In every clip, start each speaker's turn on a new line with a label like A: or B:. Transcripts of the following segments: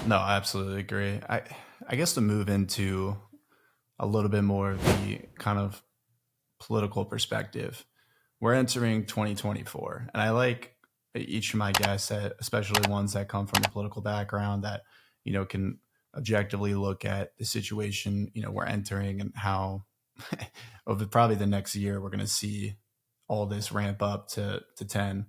A: No, I absolutely agree. I guess to move into a little bit more of the kind of political perspective, we're entering 2024, and I like each of my guests, especially ones that come from a political background that can objectively look at the situation we're entering and how over probably the next year we're going to see all this ramp up to 10.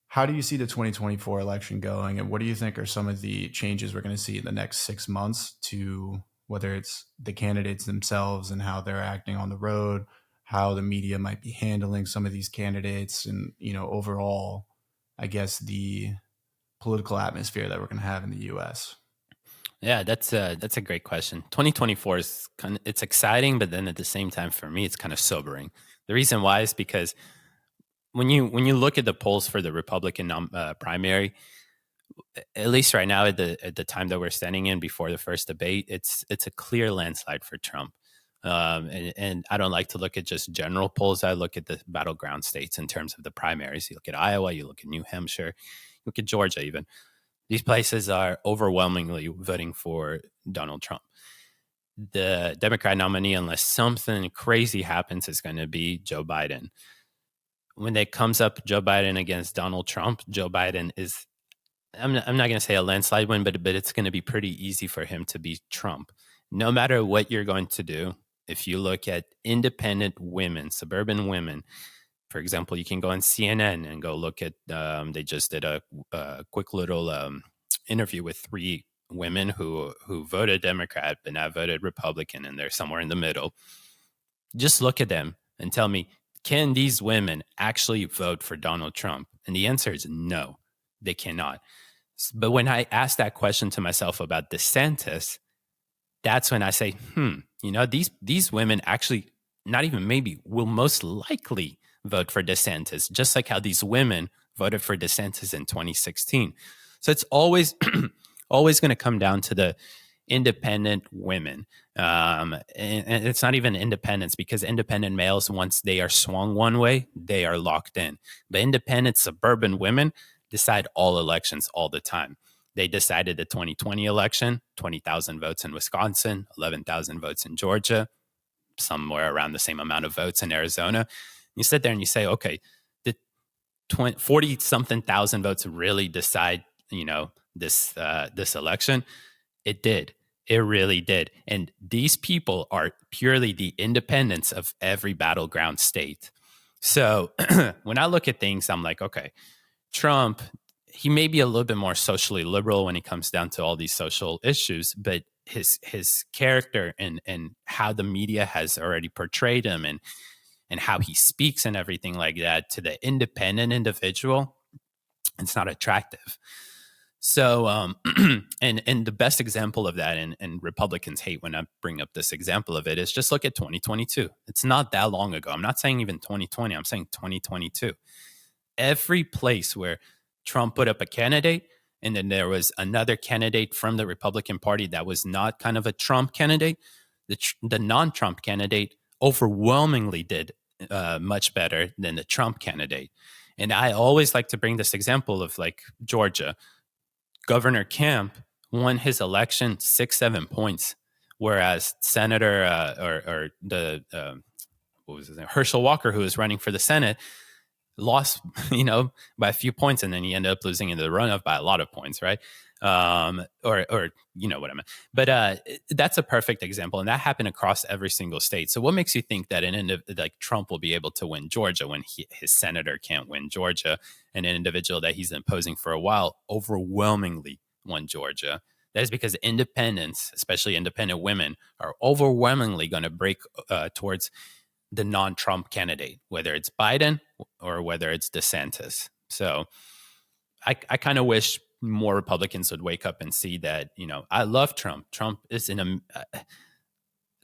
A: How do you see the 2024 election going, and what do you think are some of the changes we're going to see in the next 6 months to whether it's the candidates themselves and how they're acting on the road, how the media might be handling some of these candidates, and overall, I guess the political atmosphere that we're going to have in the U.S.
B: Yeah, that's a great question. 2024 is it's exciting, but then at the same time, for me, it's kind of sobering. The reason why is because when you look at the polls for the Republican primary, at least right now at the time that we're standing in before the first debate, it's a clear landslide for Trump. And I don't like to look at just general polls. I look at the battleground states in terms of the primaries. You look at Iowa, you look at New Hampshire, you look at Georgia even. These places are overwhelmingly voting for Donald Trump. The Democrat nominee, unless something crazy happens, is going to be Joe Biden. When it comes up Joe Biden against Donald Trump, Joe Biden is, I'm not going to say a landslide win, but it's going to be pretty easy for him to beat Trump. No matter what you're going to do, if you look at independent women, suburban women, for example, you can go on CNN and go look at, they just did a quick little interview with three women who voted Democrat but now voted Republican, and they're somewhere in the middle. Just look at them and tell me, can these women actually vote for Donald Trump? And the answer is no, they cannot. But when I ask that question to myself about DeSantis, that's when I say, these women actually, not even maybe, will most likely vote for DeSantis, just like how these women voted for DeSantis in 2016. So it's always always going to come down to the independent women. And it's not even independents, because independent males, once they are swung one way, they are locked in. But independent suburban women decide all elections all the time. They decided the 2020 election, 20,000 votes in Wisconsin, 11,000 votes in Georgia, somewhere around the same amount of votes in Arizona. You sit there and you say, okay, did 40 something thousand votes really decide, this election? It did. It really did. And these people are purely the independents of every battleground state. So when I look at things, I'm like, okay, Trump, he may be a little bit more socially liberal when it comes down to all these social issues, but his character and how the media has already portrayed him and how he speaks and everything like that to the independent individual, it's not attractive. So, and the best example of that, and Republicans hate when I bring up this example of it, is just look at 2022. It's not that long ago. I'm not saying even 2020. I'm saying 2022. Every place where Trump put up a candidate, and then there was another candidate from the Republican Party that was not kind of a Trump candidate, the non-Trump candidate overwhelmingly did much better than the Trump candidate. And I always like to bring this example of like Georgia. Governor Kemp won his election 6-7 points, whereas Senator or the what was his name, Herschel Walker, who was running for the Senate, lost by a few points, and then he ended up losing in the runoff by a lot of points, right? Or you know what I mean. But that's a perfect example, and that happened across every single state. So what makes you think that like Trump will be able to win Georgia when his senator can't win Georgia, and an individual that he's imposing for a while overwhelmingly won Georgia? That is because independents, especially independent women, are overwhelmingly going to break towards the non-Trump candidate, whether it's Biden or whether it's DeSantis. So I kind of wish more Republicans would wake up and see that, I love Trump. Trump is a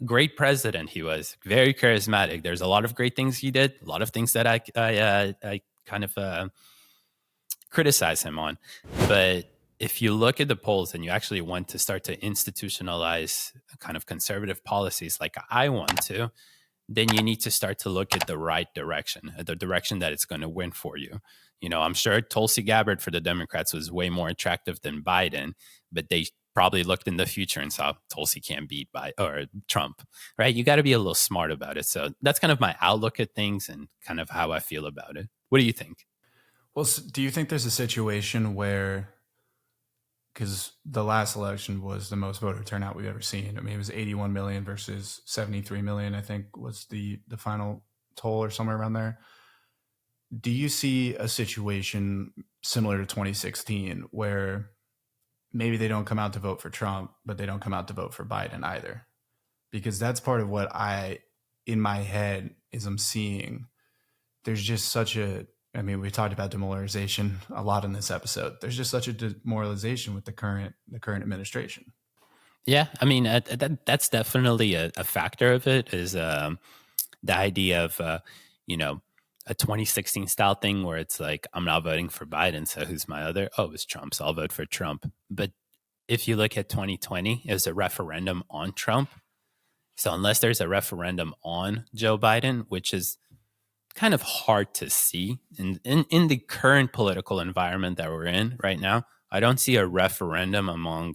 B: great president. He was very charismatic. There's a lot of great things he did, a lot of things that I kind of criticize him on. But if you look at the polls and you actually want to start to institutionalize kind of conservative policies like I want to, then you need to start to look at the right direction, the direction that it's going to win for you. I'm sure Tulsi Gabbard for the Democrats was way more attractive than Biden, but they probably looked in the future and saw Tulsi can't beat or Trump, right? You got to be a little smart about it. So that's kind of my outlook at things and kind of how I feel about it. What do you think?
A: Well, do you think there's a situation where, because the last election was the most voter turnout we've ever seen. I mean, it was 81 million versus 73 million, I think was the final toll or somewhere around there. Do you see a situation similar to 2016 where maybe they don't come out to vote for Trump, but they don't come out to vote for Biden either? Because that's part of what in my head, is I'm seeing there's just such a, I mean, we talked about demoralization a lot in this episode. There's just such a demoralization with the current administration.
B: Yeah, I mean, that's definitely a factor of it is the idea of, a 2016 style thing where it's like, I'm not voting for Biden. So who's my other? Oh, it's Trump. So I'll vote for Trump. But if you look at 2020, it was a referendum on Trump. So unless there's a referendum on Joe Biden, which is kind of hard to see in the current political environment that we're in right now, I don't see a referendum among,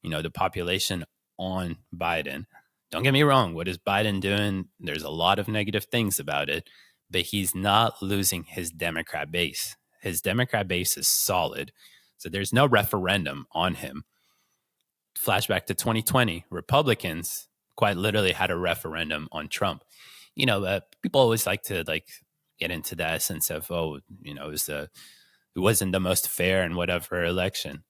B: the population on Biden. Don't get me wrong. What is Biden doing? There's a lot of negative things about it, but he's not losing his Democrat base. His Democrat base is solid. So there's no referendum on him. Flashback to 2020, Republicans quite literally had a referendum on Trump. People always like to get into that sense of, it wasn't the most fair and whatever election.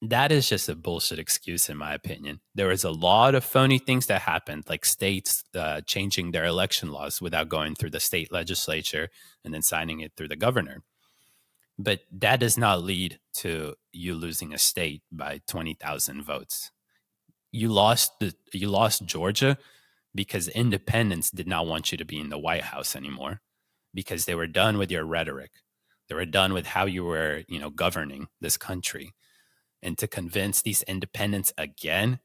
B: That is just a bullshit excuse, in my opinion. There was a lot of phony things that happened, like states changing their election laws without going through the state legislature and then signing it through the governor. But that does not lead to you losing a state by 20,000 votes. You lost Georgia because independents did not want you to be in the White House anymore, because they were done with your rhetoric. They were done with how you were, governing this country. And to convince these independents again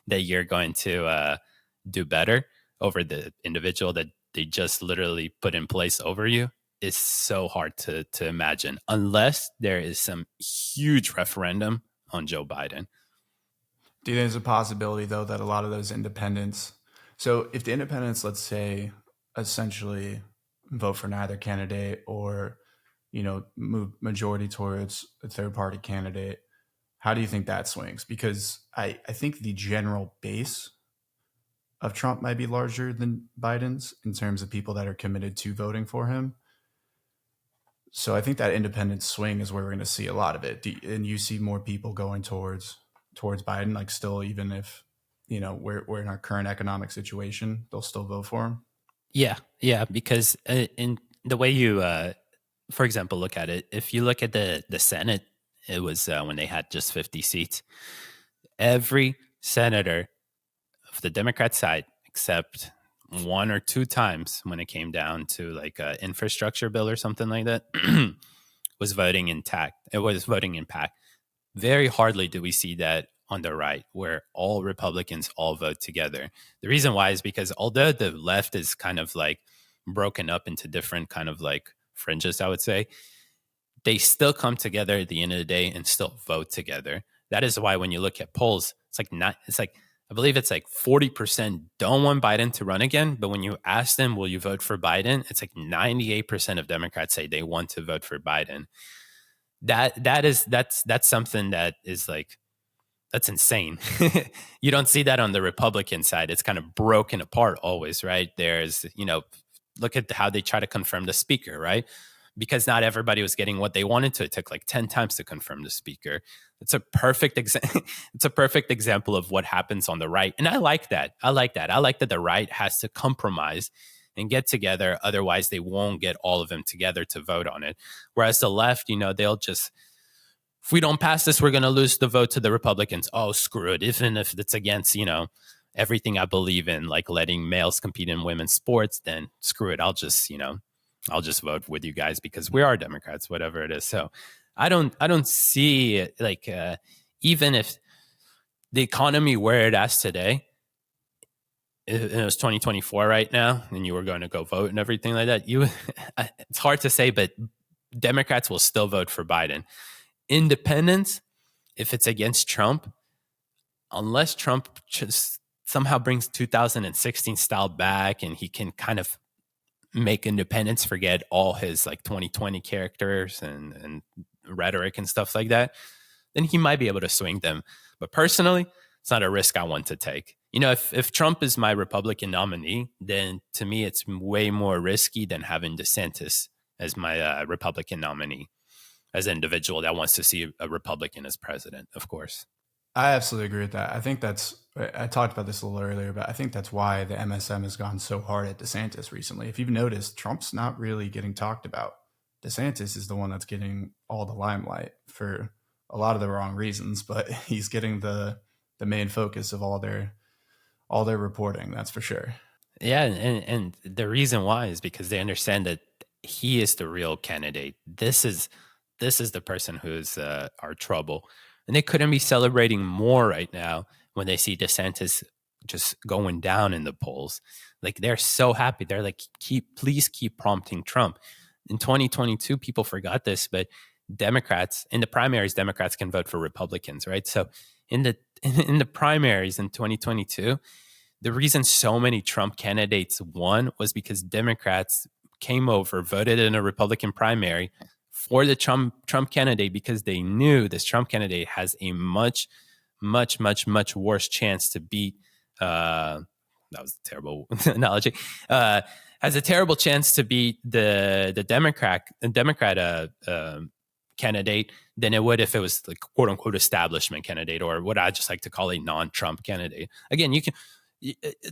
B: that you're going to do better over the individual that they just literally put in place over you is so hard to imagine, unless there is some huge referendum on Joe Biden.
A: Do you think there's a possibility, though, that a lot of those independents, so if the independents, let's say, essentially vote for neither candidate or, move majority towards a third party candidate, how do you think that swings? Because I think the general base of Trump might be larger than Biden's in terms of people that are committed to voting for him. So I think that independent swing is where we're going to see a lot of it. And you see more people going towards Biden, like still, even if, we're in our current economic situation, they'll still vote for him.
B: Yeah, because in the way you, for example, look at it, if you look at the Senate, it was when they had just 50 seats. Every senator of the Democrat side, except one or two times when it came down to like an infrastructure bill or something like that, was voting intact. It was voting in pack. Very hardly do we see that on the right, where all Republicans all vote together. The reason why is because although the left is kind of like broken up into different kind of like fringes, I would say, they still come together at the end of the day and still vote together. That is why when you look at polls, I believe it's like 40% don't want Biden to run again. But when you ask them, will you vote for Biden? It's like 98% of Democrats say they want to vote for Biden. That's something that is like, that's insane. You don't see that on the Republican side. It's kind of broken apart always, right? There's, look at how they try to confirm the speaker, right? Because not everybody was getting what they wanted to. It took like 10 times to confirm the speaker. It's a perfect it's a perfect example of what happens on the right. And I like that. I like that the right has to compromise and get together. Otherwise, they won't get all of them together to vote on it. Whereas the left, they'll just, if we don't pass this, we're going to lose the vote to the Republicans. Oh, screw it. Even if it's against, everything I believe in, like letting males compete in women's sports, then screw it. I'll just vote with you guys because we are Democrats, whatever it is. So I don't see it like, even if the economy where it is today, it was 2024 right now, and you were going to go vote and everything like that, it's hard to say, but Democrats will still vote for Biden. Independents, if it's against Trump, unless Trump just somehow brings 2016 style back and he can kind of make independents forget all his like 2020 characters and rhetoric and stuff like that, then he might be able to swing them. But personally, it's not a risk I want to take. If Trump is my Republican nominee, then to me, it's way more risky than having DeSantis as my Republican nominee, as an individual that wants to see a Republican as president, of course.
A: I absolutely agree with that. I talked about this a little earlier, but I think that's why the MSM has gone so hard at DeSantis recently. If you've noticed, Trump's not really getting talked about. DeSantis is the one that's getting all the limelight for a lot of the wrong reasons, but he's getting the main focus of all their reporting. That's for sure.
B: Yeah, and the reason why is because they understand that he is the real candidate. This is the person who's our trouble. And they couldn't be celebrating more right now when they see DeSantis just going down in the polls. Like, they're so happy. They're like, please keep prompting Trump. In 2022, people forgot this, but Democrats, in the primaries, Democrats can vote for Republicans, right? So in the primaries in 2022, the reason so many Trump candidates won was because Democrats came over, voted in a Republican primary for the Trump candidate, because they knew this Trump candidate has a much, much, much, much worse chance to beat. That was a terrible analogy. Has a terrible chance to beat the Democrat candidate than it would if it was like quote unquote establishment candidate, or what I just like to call a non-Trump candidate. Again,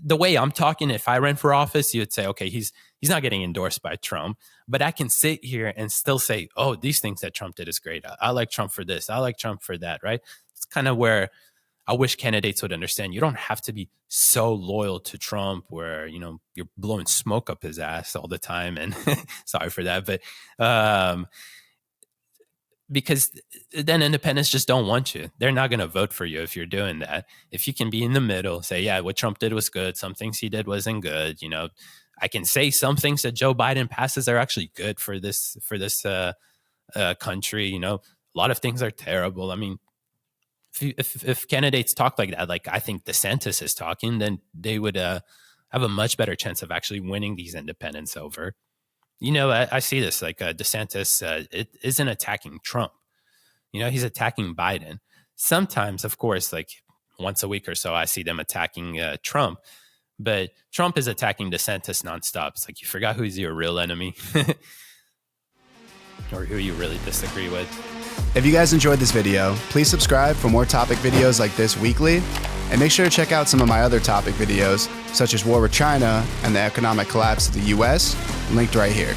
B: the way I'm talking, if I ran for office, you'd say, okay, he's not getting endorsed by Trump, but I can sit here and still say, oh, these things that Trump did is great. I like Trump for this. I like Trump for that, right? It's kind of where I wish candidates would understand. You don't have to be so loyal to Trump where, you're blowing smoke up his ass all the time. And sorry for that, but because then independents just don't want you. They're not going to vote for you if you're doing that. If you can be in the middle, say, yeah, what Trump did was good. Some things he did wasn't good. I can say some things that Joe Biden passes are actually good for this country. A lot of things are terrible. I mean, if candidates talk like that, like I think DeSantis is talking, then they would have a much better chance of actually winning these independents over. I see this, like DeSantis it isn't attacking Trump. He's attacking Biden. Sometimes, of course, like once a week or so, I see them attacking Trump. But Trump is attacking DeSantis nonstop. It's like, you forgot who's your real enemy or who you really disagree with.
C: If you guys enjoyed this video, please subscribe for more topic videos like this weekly. And make sure to check out some of my other topic videos, such as war with China and the economic collapse of the US, linked right here.